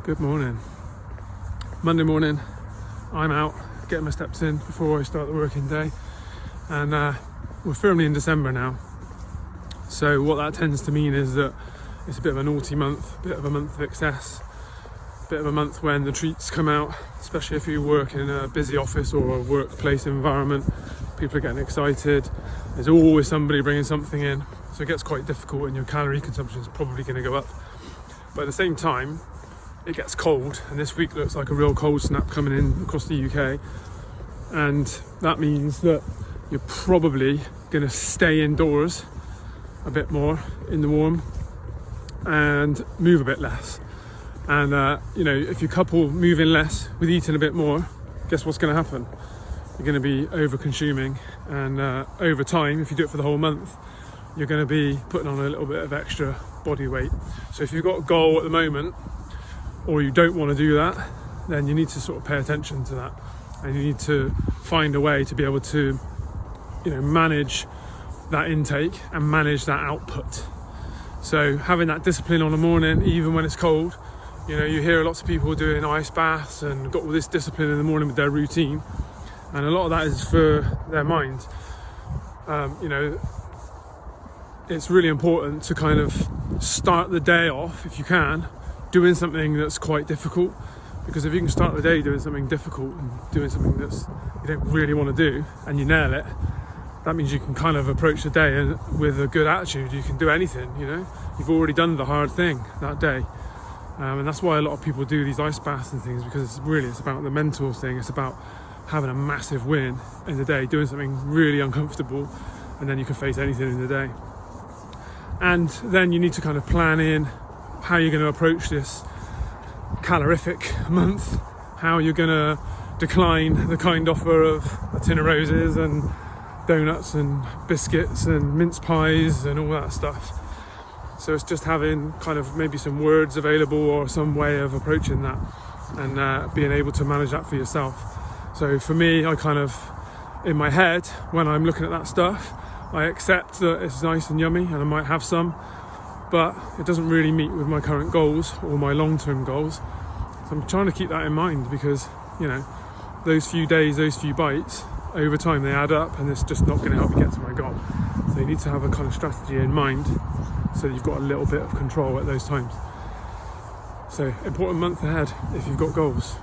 Good morning. Monday morning, I'm out getting my steps in before I start the working day, and we're firmly in December now. So what that tends to mean is that it's a bit of a naughty month, a bit of a month of excess, a bit of a month when the treats come out, especially if you work in a busy office or a workplace environment. People are getting excited. There's always somebody bringing something in, so it gets quite difficult and your calorie consumption is probably going to go up. But at the same time, it gets cold, and this week looks like a real cold snap coming in across the UK, and that means that you're probably going to stay indoors a bit more in the warm and move a bit less. And if you couple moving less with eating a bit more, guess what's going to happen? You're going to be over consuming, and over time, if you do it for the whole month, you're going to be putting on a little bit of extra body weight. So if you've got a goal at the moment, or you don't want to do that, then you need to sort of pay attention to that, and you need to find a way to be able to manage that intake and manage that output. So having that discipline on the morning, even when it's cold, you hear lots of people doing ice baths and got all this discipline in the morning with their routine, and a lot of that is for their mind. It's really important to kind of start the day off, if you can, doing something that's quite difficult, because if you can start the day doing something difficult and doing something that's you don't really want to do and you nail it, that means you can kind of approach the day and with a good attitude. You can do anything. You've already done the hard thing that day, and that's why a lot of people do these ice baths and things, because it's about the mental thing. It's about having a massive win in the day, doing something really uncomfortable, and then you can face anything in the day. And then you need to kind of plan in how you're going to approach this calorific month, how you're going to decline the kind offer of a tin of roses and donuts and biscuits and mince pies and all that stuff. So it's just having kind of maybe some words available or some way of approaching that, and being able to manage that for yourself. So for me, I kind of, in my head, when I'm looking at that stuff, I accept that it's nice and yummy and I might have some, but it doesn't really meet with my current goals or my long-term goals. So I'm trying to keep that in mind, because those few days, those few bites, over time they add up, and it's just not going to help you get to my goal. So you need to have a kind of strategy in mind so that you've got a little bit of control at those times. So important month ahead if you've got goals.